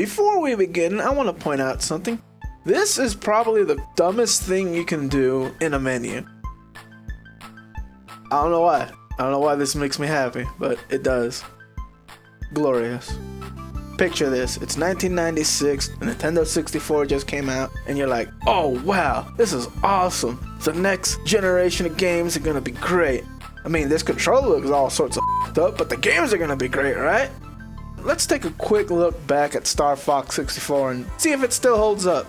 Before we begin, I want to point out something. This is probably the dumbest thing you can do in a menu. I don't know why. I don't know why this makes me happy, but it does. Glorious. Picture this, it's 1996, the Nintendo 64 just came out, and you're like, oh wow, this is awesome. The next generation of games are gonna be great. I mean, this controller looks all sorts of f***ed up, but the games are gonna be great, right? Let's take a quick look back at Starfox 64 and see if it still holds up.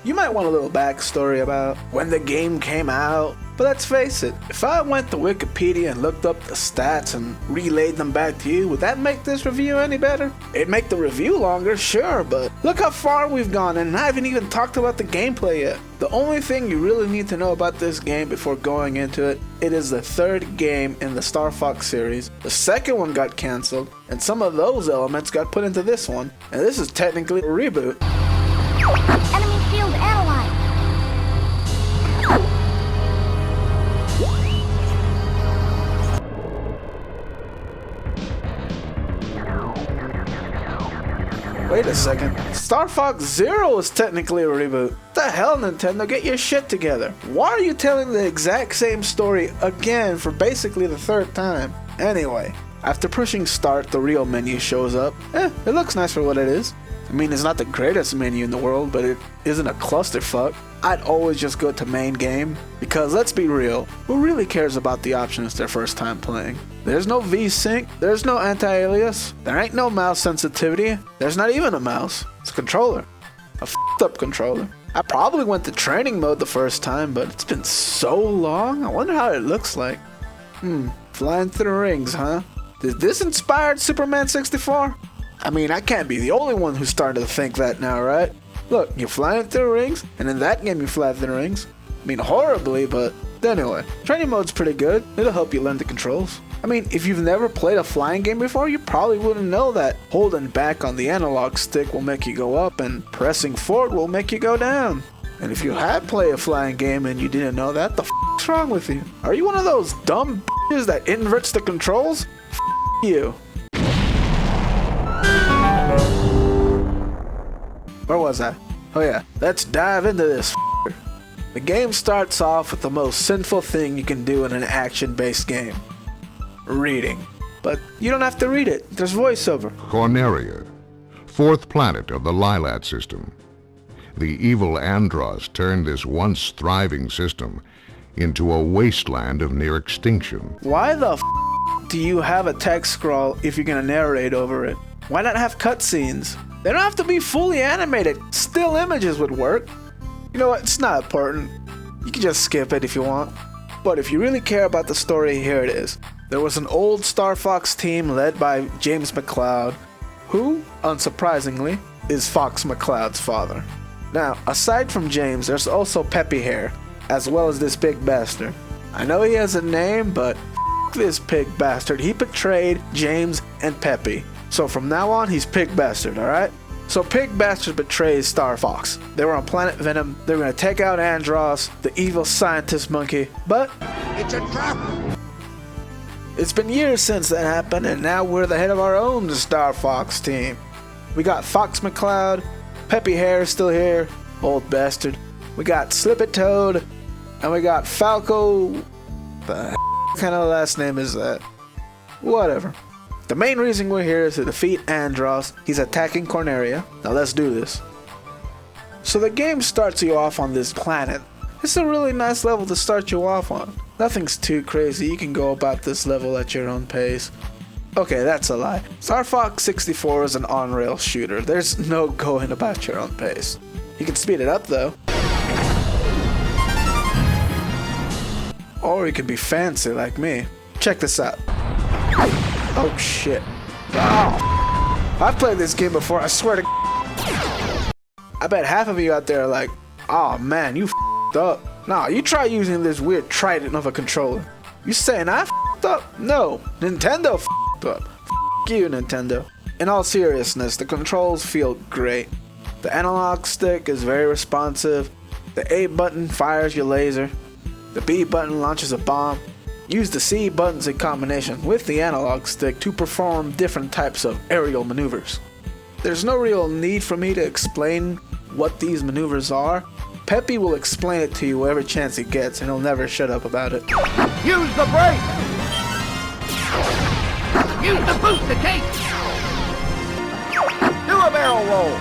You might want a little backstory about when the game came out, but let's face it, if I went to Wikipedia and looked up the stats and relayed them back to you, would that make this review any better? It'd make the review longer, sure, but look how far we've gone, and I haven't even talked about the gameplay yet. The only thing you really need to know about this game before going into it, it is the third game in the Starfox series. The second one got cancelled, and some of those elements got put into this one, and this is technically a reboot. Enemy field analyzed. Wait a second. Starfox Zero is technically a reboot. What the hell, Nintendo? Get your shit together. Why are you telling the exact same story again for basically the third time? Anyway, after pushing start, the real menu shows up. It looks nice for what it is. I mean, it's not the greatest menu in the world, but it isn't a clusterfuck. I'd always just go to main game, because let's be real, who really cares about the options their first time playing? There's no V-Sync, there's no anti-alias, there ain't no mouse sensitivity, there's not even a mouse, it's a controller. A f***ed up controller. I probably went to training mode the first time, but it's been so long, I wonder how it looks like. Flying through the rings, huh? Did this inspire Superman 64? I mean, I can't be the only one who's starting to think that now, right? Look, you're flying through rings, and in that game you fly through rings. I mean, horribly, but anyway. Training mode's pretty good. It'll help you learn the controls. I mean, if you've never played a flying game before, you probably wouldn't know that holding back on the analog stick will make you go up, and pressing forward will make you go down. And if you had played a flying game and you didn't know that, the f***'s wrong with you? Are you one of those dumb b****s that inverts the controls? F*** you. Where was I? Oh yeah, let's dive into this f***er. The game starts off with the most sinful thing you can do in an action-based game. Reading. But you don't have to read it, there's voiceover. Corneria, fourth planet of the Lilat system. The evil Andros turned this once thriving system into a wasteland of near extinction. Why the f*** do you have a text scroll if you're gonna narrate over it? Why not have cutscenes? They don't have to be fully animated. Still images would work. You know what? It's not important. You can just skip it if you want. But if you really care about the story, here it is. There was an old Starfox team led by James McCloud, who, unsurprisingly, is Fox McCloud's father. Now, aside from James, there's also Peppy Hair, as well as this pig bastard. I know he has a name, but f*** this pig bastard. He betrayed James and Peppy. So from now on, he's Pig Bastard, alright? So Pig Bastard betrays Starfox. They were on planet Venom. They were gonna take out Andros, the evil scientist monkey, but it's a trap! It's been years since that happened, and now we're the head of our own Starfox team. We got Fox McCloud, Peppy Hair still here, old bastard. We got Slip It Toad, and we got Falco. The kind of last name is that? Whatever. The main reason we're here is to defeat Andros. He's attacking Corneria. Now let's do this. So the game starts you off on this planet. It's a really nice level to start you off on. Nothing's too crazy. You can go about this level at your own pace. Okay, that's a lie. Starfox 64 is an on-rail shooter. There's no going about your own pace. You can speed it up though. Or you can be fancy like me. Check this out. Oh shit. Oh. I've played this game before, I swear to I bet half of you out there are like, oh man, you f***ed up. Nah, you try using this weird trident of a controller. You saying I f***ed up? No, Nintendo f***ed up. F*** you, Nintendo. In all seriousness, the controls feel great. The analog stick is very responsive. The A button fires your laser. The B button launches a bomb. Use the C buttons in combination with the analog stick to perform different types of aerial maneuvers. there's no real need for me to explain what these maneuvers are. Peppy will explain it to you every chance he gets, and he'll never shut up about it. Use the brake! Use the booster cake! Do a barrel roll!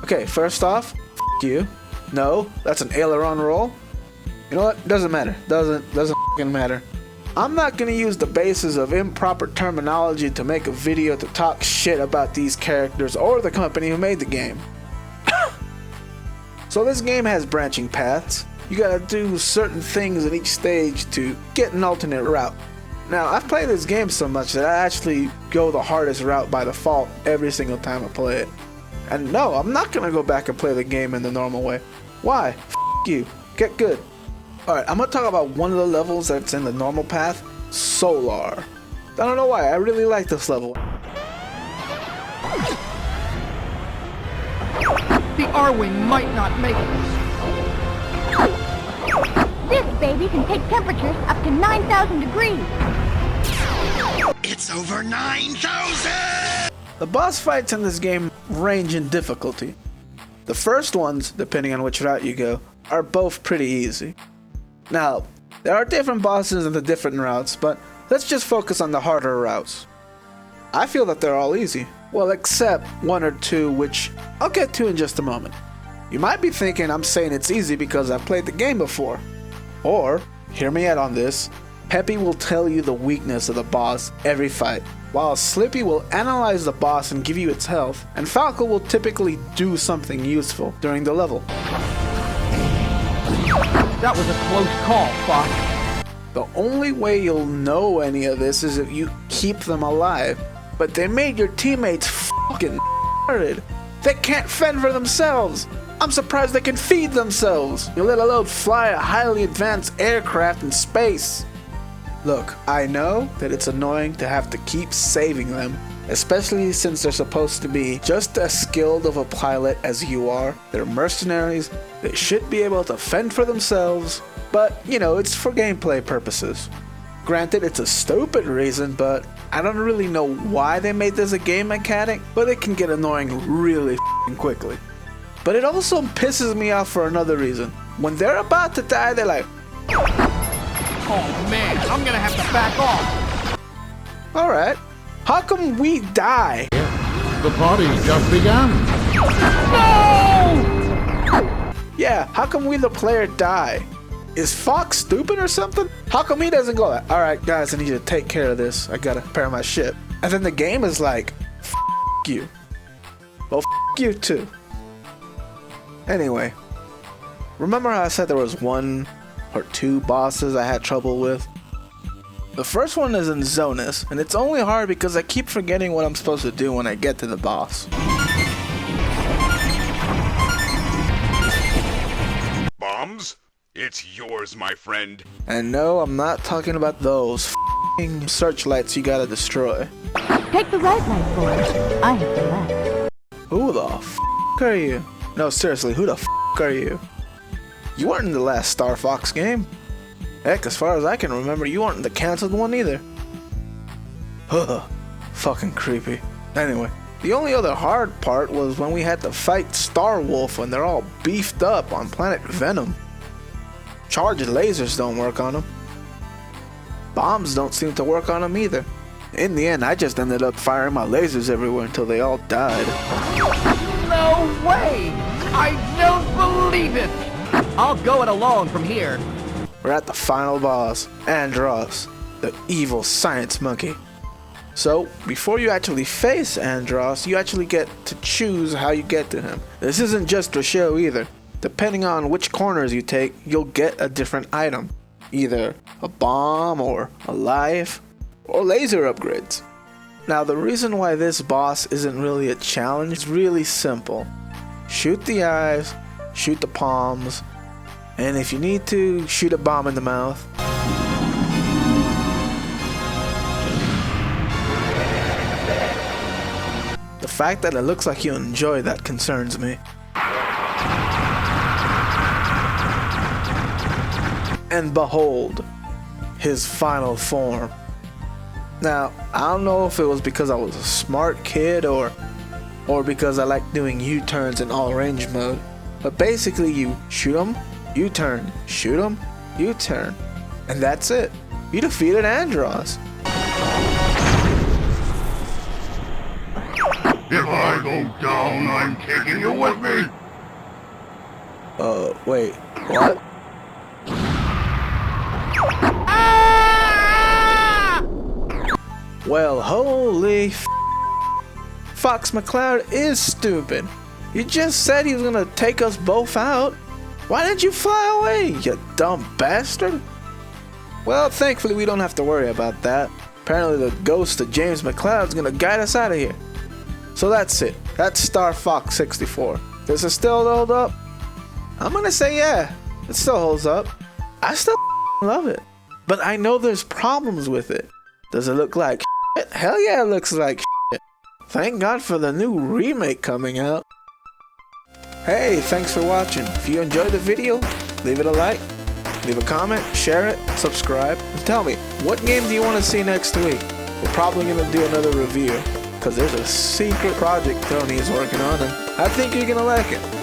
Okay, first off, you. No, that's an aileron roll. You know what? Doesn't matter. Doesn't f***ing matter. I'm not gonna use the basis of improper terminology to make a video to talk shit about these characters or the company who made the game. So this game has branching paths. You gotta do certain things in each stage to get an alternate route. Now, I've played this game so much that I actually go the hardest route by default every single time I play it. And no, I'm not gonna go back and play the game in the normal way. Why? F you. Get good. Alright, I'm gonna talk about one of the levels that's in the normal path, Solar. I don't know why, I really like this level. The R-Wing might not make it. This baby can take temperatures up to 9,000 degrees. It's over 9,000! The boss fights in this game range in difficulty. The first ones, depending on which route you go, are both pretty easy. Now, there are different bosses in the different routes, but let's just focus on the harder routes. I feel that they're all easy. Well, except one or two, which I'll get to in just a moment. You might be thinking I'm saying it's easy because I've played the game before. Or, hear me out on this, Peppy will tell you the weakness of the boss every fight, while Slippy will analyze the boss and give you its health, and Falco will typically do something useful during the level. That was a close call, Fox. The only way you'll know any of this is if you keep them alive. But they made your teammates fucking retarded. They can't fend for themselves. I'm surprised they can feed themselves. You let alone fly a highly advanced aircraft in space. Look, I know that it's annoying to have to keep saving them, especially since they're supposed to be just as skilled of a pilot as you are. They're mercenaries. They should be able to fend for themselves. But, you know, it's for gameplay purposes. Granted, it's a stupid reason, but I don't really know why they made this a game mechanic, but it can get annoying really quickly. But it also pisses me off for another reason. When they're about to die, they're like, Oh man, I'm gonna have to back off. alright, how come we die? The party just began. No! Yeah, how come we the player die? Is Fox stupid or something? How come he doesn't go like, alright guys, I need you to take care of this. I gotta repair my ship. And then the game is like, F you. Well, F you too. Anyway, remember how I said there was one or two bosses I had trouble with? The first one is in Zonus, and it's only hard because I keep forgetting what I'm supposed to do when I get to the boss. Bombs? It's yours, my friend. And no, I'm not talking about those f***ing searchlights you gotta destroy. Take the right line, Flores. I have the left. Who the f*** are you? No, seriously, who the f*** are you? You weren't in the last Starfox game. Heck, as far as I can remember, you weren't in the cancelled one either. Fucking creepy. Anyway, the only other hard part was when we had to fight Starwolf when they're all beefed up on planet Venom. Charged lasers don't work on them. Bombs don't seem to work on them either. In the end, I just ended up firing my lasers everywhere until they all died. No way! I don't believe it! I'll go it alone from here. We're at the final boss, Andros, the evil science monkey. So, before you actually face Andros, you actually get to choose how you get to him. This isn't just a show either. Depending on which corners you take, you'll get a different item. Either a bomb, or a life, or laser upgrades. Now, the reason why this boss isn't really a challenge is really simple. Shoot the eyes, shoot the palms, and if you need to, shoot a bomb in the mouth. The fact that it looks like you enjoy that concerns me. And behold, his final form. Now, I don't know if it was because I was a smart kid or because I like doing U-turns in all range mode. But basically you shoot 'em, U-turn, shoot 'em, U-turn. And that's it. You defeated Andross. If I go down, I'm taking you with me. Wait, what? Well, holy Fox McCloud is stupid. You just said he was gonna take us both out. Why didn't you fly away, you dumb bastard? Well, thankfully we don't have to worry about that. Apparently the ghost of James McCloud's gonna guide us out of here. So that's it. That's Star Fox 64. Does it still hold up? I'm gonna say yeah. It still holds up. I still love it. But I know there's problems with it. Does it look like shit? Hell yeah, it looks like shit. Thank God for the new remake coming out. Hey, thanks for watching. If you enjoyed the video, leave it a like, leave a comment, share it, subscribe, and tell me, what game do you want to see next week? We're probably going to do another review, because there's a secret project Tony is working on, and I think you're going to like it.